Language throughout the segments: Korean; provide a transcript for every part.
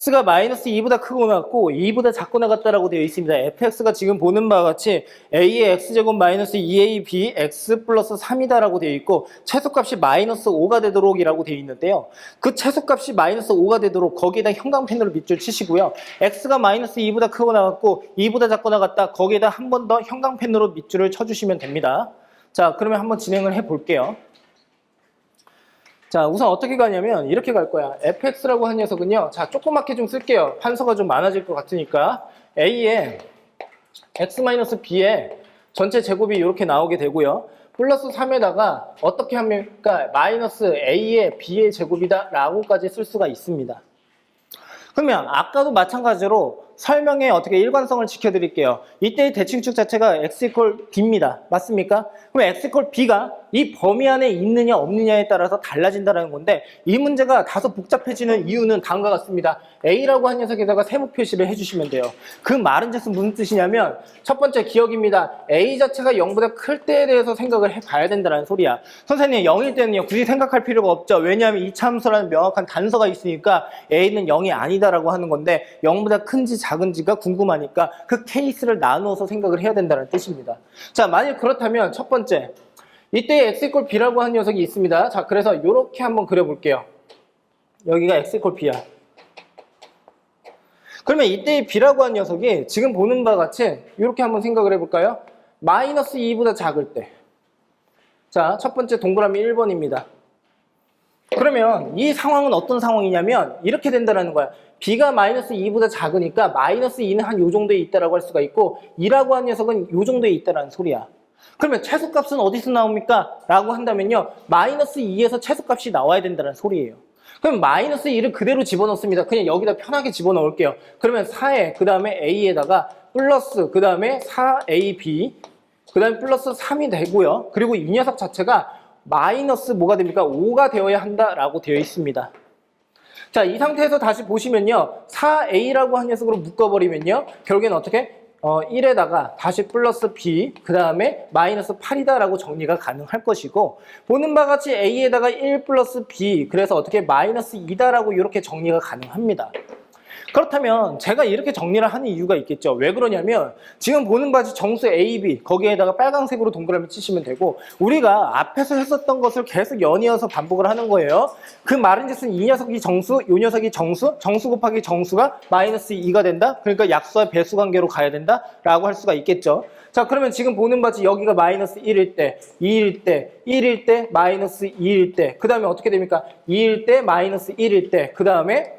x가 마이너스 2보다 크고 나갔고 2보다 작고 나갔다라고 되어 있습니다. fx가 지금 보는 바와 같이 a의 x제곱 마이너스 2ab x 플러스 3이다라고 되어 있고 최소값이 마이너스 5가 되도록 이라고 되어 있는데요. 그 최소값이 마이너스 5가 되도록 거기에다 형광펜으로 밑줄 치시고요. x가 마이너스 2보다 크고 나갔고 2보다 작고 나갔다 거기에다 한 번 더 형광펜으로 밑줄을 쳐주시면 됩니다. 자, 그러면 한번 진행을 해볼게요. 자, 우선 어떻게 가냐면 이렇게 갈 거야. fx라고 한 녀석은요. 자, 조그맣게 좀 쓸게요. 판서가 좀 많아질 것 같으니까. a에 x-b에 전체 제곱이 이렇게 나오게 되고요. 플러스 3에다가 어떻게 하면 마이너스 a의 b의 제곱이다 라고까지 쓸 수가 있습니다. 그러면 아까도 마찬가지로 설명에 어떻게 일관성을 지켜드릴게요. 이때의 대칭축 자체가 x b입니다. 맞습니까? 그럼 x b가 이 범위 안에 있느냐 없느냐에 따라서 달라진다는 건데 이 문제가 다소 복잡해지는 이유는 다음과 같습니다. a라고 한 녀석에다가 세모 표시를 해주시면 돼요. 그 말은 즉슨 무슨 뜻이냐면 첫 번째 기억입니다. a 자체가 0보다 클 때에 대해서 생각을 해봐야 된다는 소리야. 선생님 0일 때는요 굳이 생각할 필요가 없죠. 왜냐하면 이차함수라는 명확한 단서가 있으니까 a는 0이 아니다라고 하는 건데 0보다 큰지 작은지가 궁금하니까 그 케이스를 나누어서 생각을 해야 된다는 뜻입니다. 자, 만약 그렇다면 첫 번째 이때 x b라고 하는 녀석이 있습니다. 자, 그래서 이렇게 한번 그려볼게요. 여기가 x b야. 그러면 이때의 b라고 하는 녀석이 지금 보는 바와 같이 이렇게 한번 생각을 해볼까요? 마이너스 2보다 작을 때. 자, 첫 번째 동그라미 1번입니다. 그러면 이 상황은 어떤 상황이냐면 이렇게 된다는 거야. b가 마이너스 2보다 작으니까 마이너스 2는 한 요 정도에 있다라고 할 수가 있고 2라고 한 녀석은 요 정도에 있다라는 소리야. 그러면 최소값은 어디서 나옵니까? 라고 한다면요. 마이너스 2에서 최소값이 나와야 된다는 소리예요. 그럼 마이너스 2를 그대로 집어넣습니다. 그냥 여기다 편하게 집어넣을게요. 그러면 4에 그 다음에 a에다가 플러스 그 다음에 4ab 그 다음에 플러스 3이 되고요. 그리고 이 녀석 자체가 마이너스 뭐가 됩니까? 5가 되어야 한다라고 되어 있습니다. 자, 이 상태에서 다시 보시면요. 4a라고 한 녀석으로 묶어버리면요. 결국에는 어떻게? 1에다가 다시 플러스 b 그 다음에 마이너스 8이다라고 정리가 가능할 것이고 보는 바와 같이 a에다가 1 플러스 b 그래서 어떻게 마이너스 2다라고 이렇게 정리가 가능합니다. 그렇다면 제가 이렇게 정리를 하는 이유가 있겠죠. 왜 그러냐면 지금 보는 바지 정수 A, B 거기에다가 빨간색으로 동그라미 치시면 되고 우리가 앞에서 했었던 것을 계속 연이어서 반복을 하는 거예요. 그 말인즉슨 이 녀석이 정수, 이 녀석이 정수, 정수 곱하기 정수가 마이너스 2가 된다. 그러니까 약수와 배수 관계로 가야 된다라고 할 수가 있겠죠. 자, 그러면 지금 보는 바지 여기가 마이너스 1일 때, 2일 때, 1일 때, 마이너스 2일 때 그 다음에 어떻게 됩니까? 2일 때, 마이너스 1일 때 그 다음에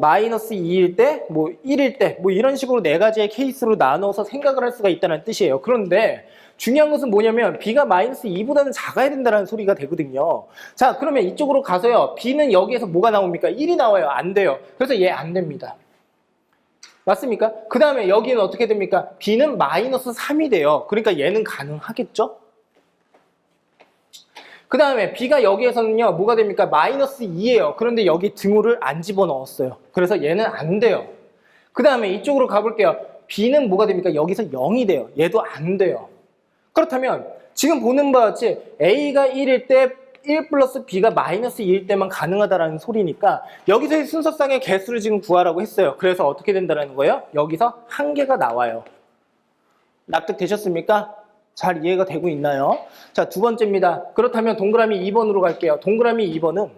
마이너스 2일 때, 뭐 1일 때, 뭐 이런 식으로 네 가지의 케이스로 나눠서 생각을 할 수가 있다는 뜻이에요. 그런데 중요한 것은 뭐냐면 b가 마이너스 2보다는 작아야 된다는 소리가 되거든요. 자, 그러면 이쪽으로 가서요. b는 여기에서 뭐가 나옵니까? 1이 나와요. 안 돼요. 그래서 얘 안 됩니다. 맞습니까? 그 다음에 여기는 어떻게 됩니까? b는 마이너스 3이 돼요. 그러니까 얘는 가능하겠죠? 그 다음에 b가 여기에서는요 뭐가 됩니까? 마이너스 2예요. 그런데 여기 등호를 안 집어넣었어요. 그래서 얘는 안 돼요. 그 다음에 이쪽으로 가볼게요. b는 뭐가 됩니까? 여기서 0이 돼요. 얘도 안 돼요. 그렇다면 지금 보는 바와 같이 a가 1일 때 1 플러스 b가 마이너스 2일 때만 가능하다라는 소리니까 여기서의 순서상의 개수를 지금 구하라고 했어요. 그래서 어떻게 된다는 거예요? 여기서 한 개가 나와요. 납득되셨습니까? 잘 이해가 되고 있나요? 자, 두 번째입니다. 그렇다면 동그라미 2번으로 갈게요. 동그라미 2번은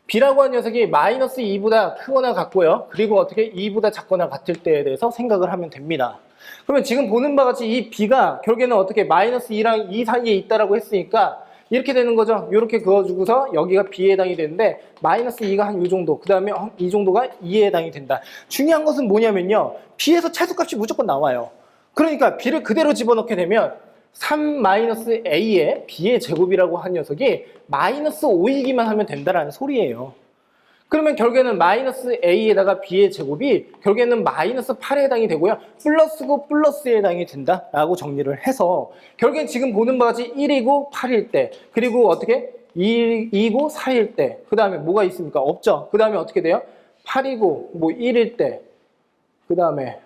b라고 하는 녀석이 마이너스 2보다 크거나 같고요. 그리고 어떻게 2보다 작거나 같을 때에 대해서 생각을 하면 됩니다. 그러면 지금 보는 바와 같이 이 b가 결국에는 어떻게 마이너스 2랑 2 사이에 있다라고 했으니까 이렇게 되는 거죠. 이렇게 그어주고서 여기가 b에 해당이 되는데 마이너스 2가 한 이 정도 그 다음에 이 정도가 2에 해당이 된다. 중요한 것은 뭐냐면요. b에서 최소값이 무조건 나와요. 그러니까 b를 그대로 집어넣게 되면 3-a의 b의 제곱이라고 한 녀석이 마이너스 5이기만 하면 된다는 소리예요. 그러면 결국에는 마이너스 a에다가 b의 제곱이 결국에는 마이너스 8에 해당이 되고요. 플러스고 플러스에 해당이 된다라고 정리를 해서 결국엔 지금 보는 바와 같이 1이고 8일 때 그리고 어떻게 2이고 4일 때 그 다음에 뭐가 있습니까? 없죠. 그 다음에 어떻게 돼요? 8이고 뭐 1일 때 그 다음에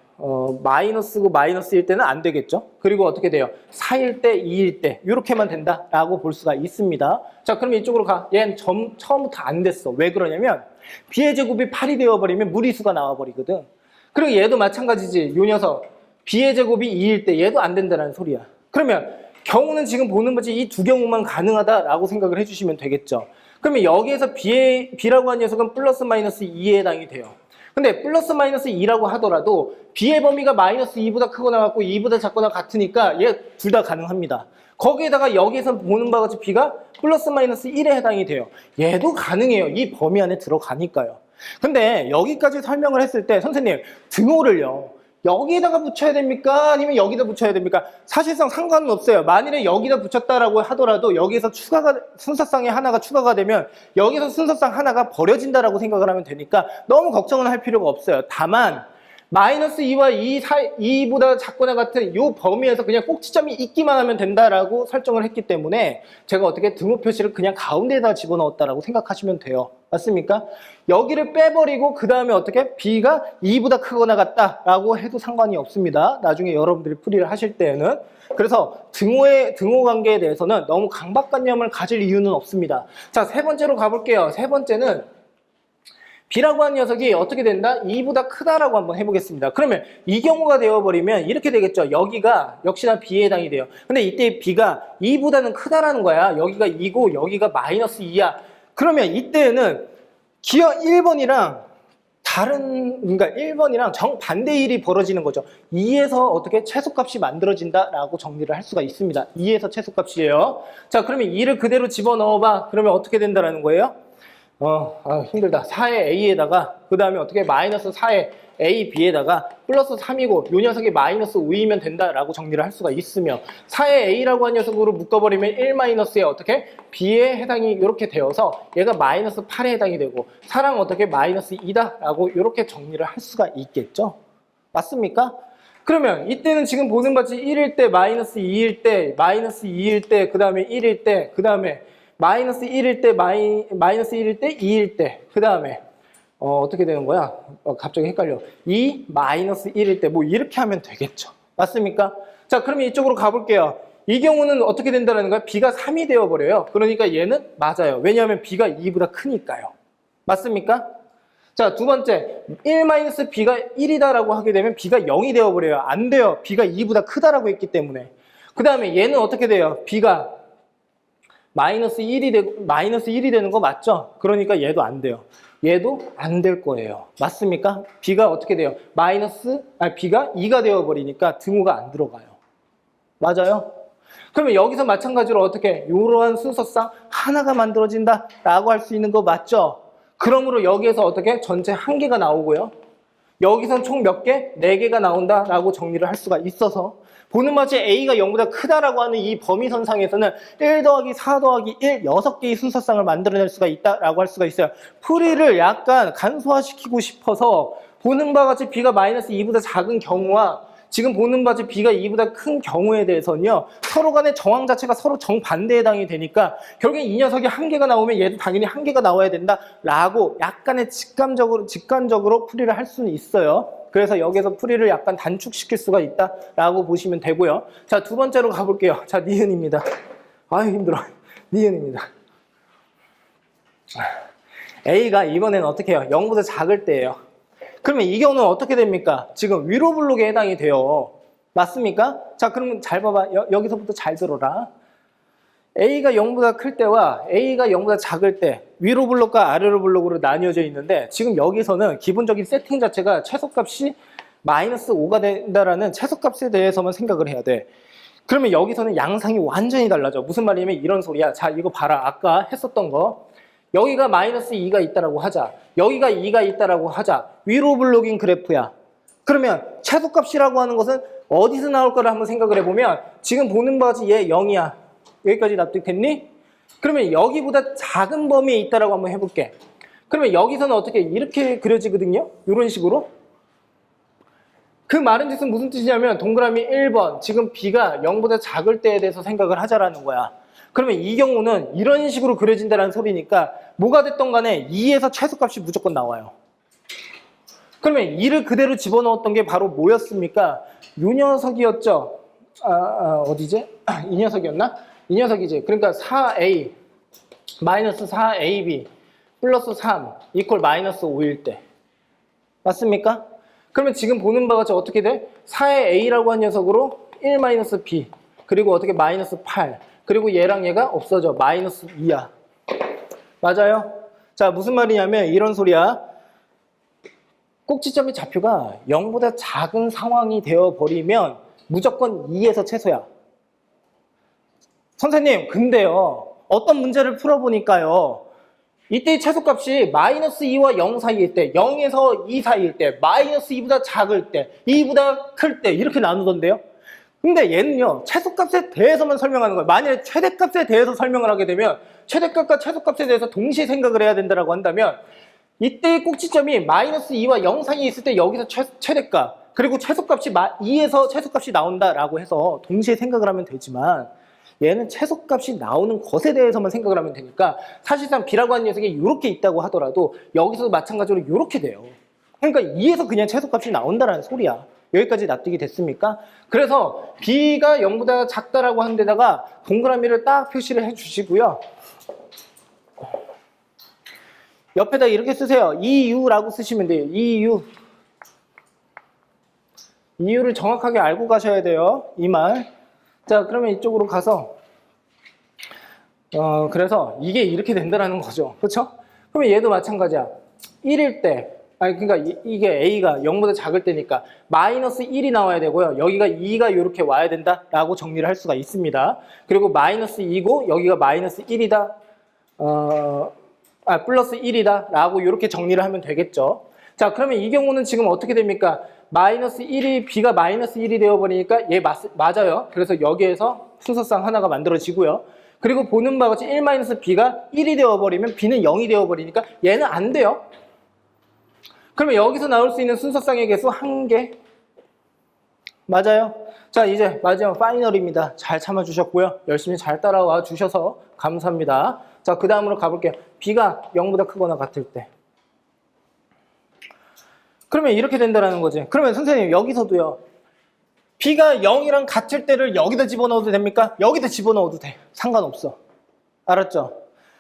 마이너스고 마이너스일 때는 안 되겠죠. 그리고 어떻게 돼요? 4일 때, 2일 때 이렇게만 된다라고 볼 수가 있습니다. 자, 그럼 이쪽으로 가. 얘는 처음부터 안 됐어. 왜 그러냐면 b의 제곱이 8이 되어버리면 무리수가 나와버리거든. 그리고 얘도 마찬가지지. 요 녀석 b의 제곱이 2일 때 얘도 안 된다는 소리야. 그러면 경우는 지금 보는 거지 이 두 경우만 가능하다라고 생각을 해주시면 되겠죠. 그러면 여기에서 b라고 하는 녀석은 플러스 마이너스 2에 해당이 돼요. 근데 플러스 마이너스 2라고 하더라도 b의 범위가 마이너스 2보다 크거나 같고 2보다 작거나 같으니까 얘 둘 다 가능합니다. 거기에다가 여기에서 보는 바와 같이 b가 플러스 마이너스 1에 해당이 돼요. 얘도 가능해요. 이 범위 안에 들어가니까요. 근데 여기까지 설명을 했을 때 선생님 등호를요. 여기에다가 붙여야 됩니까? 아니면 여기다 붙여야 됩니까? 사실상 상관은 없어요. 만일에 여기다 붙였다라고 하더라도 여기에서 순서상에 하나가 추가가 되면 여기서 순서상 하나가 버려진다라고 생각을 하면 되니까 너무 걱정은 할 필요가 없어요. 다만 마이너스 2와 2보다 작거나 같은 이 범위에서 그냥 꼭지점이 있기만 하면 된다라고 설정을 했기 때문에 제가 어떻게 등호 표시를 그냥 가운데에다 집어넣었다라고 생각하시면 돼요. 맞습니까? 여기를 빼버리고 그 다음에 어떻게 b가 2보다 크거나 같다라고 해도 상관이 없습니다. 나중에 여러분들이 풀이를 하실 때에는. 그래서 등호 관계에 대해서는 너무 강박관념을 가질 이유는 없습니다. 자, 세 번째로 가볼게요. 세 번째는 b라고 하는 녀석이 어떻게 된다? 2보다 크다라고 한번 해보겠습니다. 그러면 이 경우가 되어버리면 이렇게 되겠죠. 여기가 역시나 b에 해당이 돼요. 근데 이때 b가 2보다는 크다라는 거야. 여기가 2고 여기가 마이너스 2야. 그러면 이때는 기어 1번이랑 그러니까 1번이랑 정반대 일이 벌어지는 거죠. 2에서 어떻게 최소값이 만들어진다라고 정리를 할 수가 있습니다. 2에서 최소값이에요. 자, 그러면 2를 그대로 집어넣어봐. 그러면 어떻게 된다라는 거예요? 힘들다. 4의 a에다가 그 다음에 어떻게 마이너스 4의 a, b에다가 플러스 3이고 요 녀석이 마이너스 5이면 된다라고 정리를 할 수가 있으며 4의 a라고 하는 녀석으로 묶어버리면 1 마이너스에 어떻게 b에 해당이 이렇게 되어서 얘가 마이너스 8에 해당이 되고 4랑 어떻게 마이너스 2다라고 이렇게 정리를 할 수가 있겠죠. 맞습니까? 그러면 이때는 지금 보는 바지 1일 때 마이너스 2일 때 마이너스 2일 때 그 다음에 1일 때 그 다음에 마이너스 1일 때 마이너스 1일 때 2일 때 그 다음에 어떻게 되는 거야? 갑자기 헷갈려. 2 마이너스 1일 때 뭐 이렇게 하면 되겠죠. 맞습니까? 자, 그러면 이쪽으로 가볼게요. 이 경우는 어떻게 된다는 거야? b가 3이 되어버려요. 그러니까 얘는 맞아요. 왜냐하면 b가 2보다 크니까요. 맞습니까? 자, 두 번째 1 마이너스 b가 1이다라고 하게 되면 b가 0이 되어버려요. 안 돼요. b가 2보다 크다라고 했기 때문에. 그 다음에 얘는 어떻게 돼요? b가 마이너스 1이 되는 거 맞죠? 그러니까 얘도 안 돼요. 얘도 안 될 거예요. 맞습니까? b가 어떻게 돼요? b가 2가 되어버리니까 등호가 안 들어가요. 맞아요? 그러면 여기서 마찬가지로 어떻게 이러한 순서상 하나가 만들어진다라고 할 수 있는 거 맞죠? 그러므로 여기에서 어떻게 전체 1개가 나오고요. 여기선 총 몇 개? 4개가 나온다라고 정리를 할 수가 있어서 보는 바치 A가 0보다 크다라고 하는 이 범위선상에서는 1 더하기 4 더하기 1, 6개의 순서상을 만들어낼 수가 있다라고 할 수가 있어요. 풀이를 약간 간소화시키고 싶어서 보는 바와 같이 B가 마이너스 2보다 작은 경우와 지금 보는 바와 같이 B가 2보다 큰 경우에 대해서는요. 서로 간의 정황 자체가 서로 정반대에 해당이 되니까 결국엔 이 녀석이 1개가 나오면 얘도 당연히 1개가 나와야 된다라고 약간의 직관적으로 풀이를 할 수는 있어요. 그래서 여기서 풀이를 약간 단축시킬 수가 있다라고 보시면 되고요. 자, 두 번째로 가볼게요. 자, 니은입니다. 아유, 힘들어. 니은입니다. A가 이번에는 어떻게 해요? 0보다 작을 때예요. 그러면 이 경우는 어떻게 됩니까? 지금 위로 블록에 해당이 돼요. 맞습니까? 자, 그러면 잘 봐봐. 여기서부터 잘 들어라. A가 0보다 클 때와 A가 0보다 작을 때 위로 블록과 아래로 블록으로 나뉘어져 있는데 지금 여기서는 기본적인 세팅 자체가 최소값이 마이너스 5가 된다라는 최소값에 대해서만 생각을 해야 돼. 그러면 여기서는 양상이 완전히 달라져. 무슨 말이냐면 이런 소리야. 자, 이거 봐라. 아까 했었던 거. 여기가 마이너스 2가 있다라고 하자. 여기가 2가 있다라고 하자. 위로 블록인 그래프야. 그러면 최소값이라고 하는 것은 어디서 나올 거를 한번 생각을 해보면 지금 보는 바와 같이 얘 0이야. 여기까지 납득됐니? 그러면 여기보다 작은 범위에 있다라고 한번 해볼게. 그러면 여기서는 어떻게 이렇게 그려지거든요? 이런 식으로. 그 말은 뜻은 무슨 뜻이냐면 동그라미 1번 지금 B가 0보다 작을 때에 대해서 생각을 하자라는 거야. 그러면 이 경우는 이런 식으로 그려진다는 소리니까 뭐가 됐던 간에 2에서 최소값이 무조건 나와요. 그러면 2를 그대로 집어넣었던 게 바로 뭐였습니까? 이 녀석이었죠. 어디지? 이 녀석이었나? 이 녀석이지. 그러니까 4a 마이너스 4ab 플러스 3 이퀄 마이너스 5일 때. 맞습니까? 그러면 지금 보는 바와 같이 어떻게 돼? 4의 a라고 한 녀석으로 1 마이너스 b 그리고 어떻게 마이너스 8 그리고 얘랑 얘가 없어져. 마이너스 2야. 맞아요? 자, 무슨 말이냐면 이런 소리야. 꼭지점의 좌표가 0보다 작은 상황이 되어버리면 무조건 2에서 최소야. 선생님, 근데요. 어떤 문제를 풀어보니까요. 이때의 최소값이 마이너스 2와 0 사이일 때, 0에서 2 사이일 때, 마이너스 2보다 작을 때, 2보다 클 때 이렇게 나누던데요. 근데 얘는요. 최소값에 대해서만 설명하는 거예요. 만약에 최대값에 대해서 설명을 하게 되면 최대값과 최소값에 대해서 동시에 생각을 해야 된다고 한다면 이때의 꼭지점이 마이너스 2와 0 사이에 있을 때 여기서 최대값 그리고 최소값이 2에서 최소값이 나온다라고 해서 동시에 생각을 하면 되지만 얘는 최소값이 나오는 것에 대해서만 생각을 하면 되니까 사실상 b라고 하는 녀석이 이렇게 있다고 하더라도 여기서도 마찬가지로 이렇게 돼요. 그러니까 2에서 그냥 최소값이 나온다는 소리야. 여기까지 납득이 됐습니까? 그래서 b가 0보다 작다라고 하는 데다가 동그라미를 딱 표시를 해주시고요. 옆에다 이렇게 쓰세요. EU라고 쓰시면 돼요. EU. EU를 정확하게 알고 가셔야 돼요. 이 말. 자, 그러면 이쪽으로 가서 그래서 이게 이렇게 된다라는 거죠. 그렇죠? 그러면 얘도 마찬가지야. 1일 때 아니 그러니까 이게 A가 0보다 작을 때니까 마이너스 1이 나와야 되고요. 여기가 2가 이렇게 와야 된다라고 정리를 할 수가 있습니다. 그리고 마이너스 2고 여기가 마이너스 1이다. 플러스 1이다 라고 이렇게 정리를 하면 되겠죠. 자, 그러면 이 경우는 지금 어떻게 됩니까? 마이너스 1이 b가 마이너스 1이 되어버리니까 얘 맞아요. 그래서 여기에서 순서상 하나가 만들어지고요. 그리고 보는 바와 같이 1 마이너스 b가 1이 되어버리면 b는 0이 되어버리니까 얘는 안 돼요. 그러면 여기서 나올 수 있는 순서상의 개수 1개. 맞아요. 자, 이제 마지막 파이널입니다. 잘 참아주셨고요. 열심히 잘 따라와 주셔서 감사합니다. 자, 그 다음으로 가볼게요. b가 0보다 크거나 같을 때. 그러면 이렇게 된다는 거지. 그러면 선생님 여기서도요. b가 0이랑 같을 때를 여기다 집어넣어도 됩니까? 여기다 집어넣어도 돼. 상관없어. 알았죠?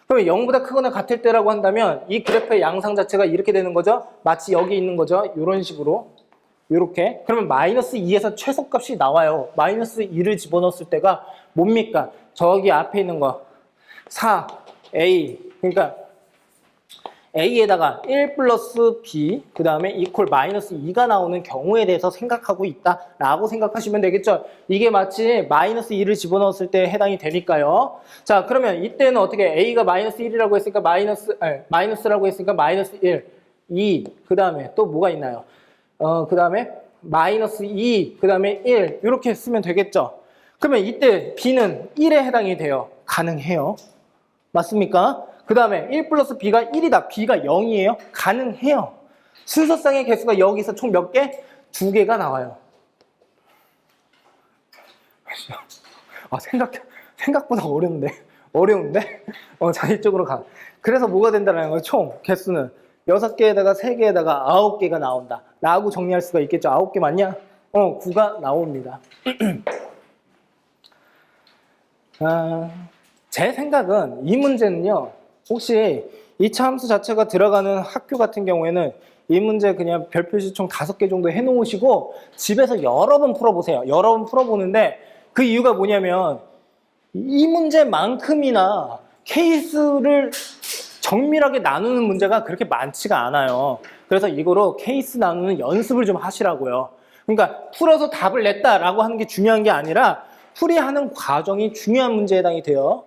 그러면 0보다 크거나 같을 때라고 한다면 이 그래프의 양상 자체가 이렇게 되는 거죠. 마치 여기 있는 거죠. 이런 식으로. 이렇게. 그러면 마이너스 2에서 최소값이 나와요. 마이너스 2를 집어넣었을 때가 뭡니까? 저기 앞에 있는 거. 4a. 그러니까 a에다가 1 플러스 b 그 다음에 이퀄 마이너스 2가 나오는 경우에 대해서 생각하고 있다라고 생각하시면 되겠죠. 이게 마치 마이너스 2를 집어넣었을 때 해당이 되니까요. 자, 그러면 이때는 어떻게 a가 마이너스 1이라고 했으니까 마이너스라고 했으니까 마이너스 1, 2, 그 다음에 또 뭐가 있나요? 그 다음에 마이너스 2, 그 다음에 1 이렇게 쓰면 되겠죠. 그러면 이때 b는 1에 해당이 돼요. 가능해요. 맞습니까? 그 다음에 1 플러스 b가 1이다. b가 0이에요. 가능해요. 순서상의 개수가 여기서 총 몇 개? 2개가 나와요. 생각보다 어려운데? 자, 이쪽으로 가. 그래서 뭐가 된다는 거예요? 총 개수는 6개에다가 3개에다가 9개가 나온다. 라고 정리할 수가 있겠죠. 9개 맞냐? 9가 나옵니다. 제 생각은 이 문제는요. 혹시 2차 함수 자체가 들어가는 학교 같은 경우에는 이 문제 그냥 별표시 총 5개 정도 해놓으시고 집에서 여러 번 풀어보세요. 여러 번 풀어보는데 그 이유가 뭐냐면 이 문제만큼이나 케이스를 정밀하게 나누는 문제가 그렇게 많지가 않아요. 그래서 이거로 케이스 나누는 연습을 좀 하시라고요. 그러니까 풀어서 답을 냈다라고 하는 게 중요한 게 아니라 풀이하는 과정이 중요한 문제에 해당이 돼요.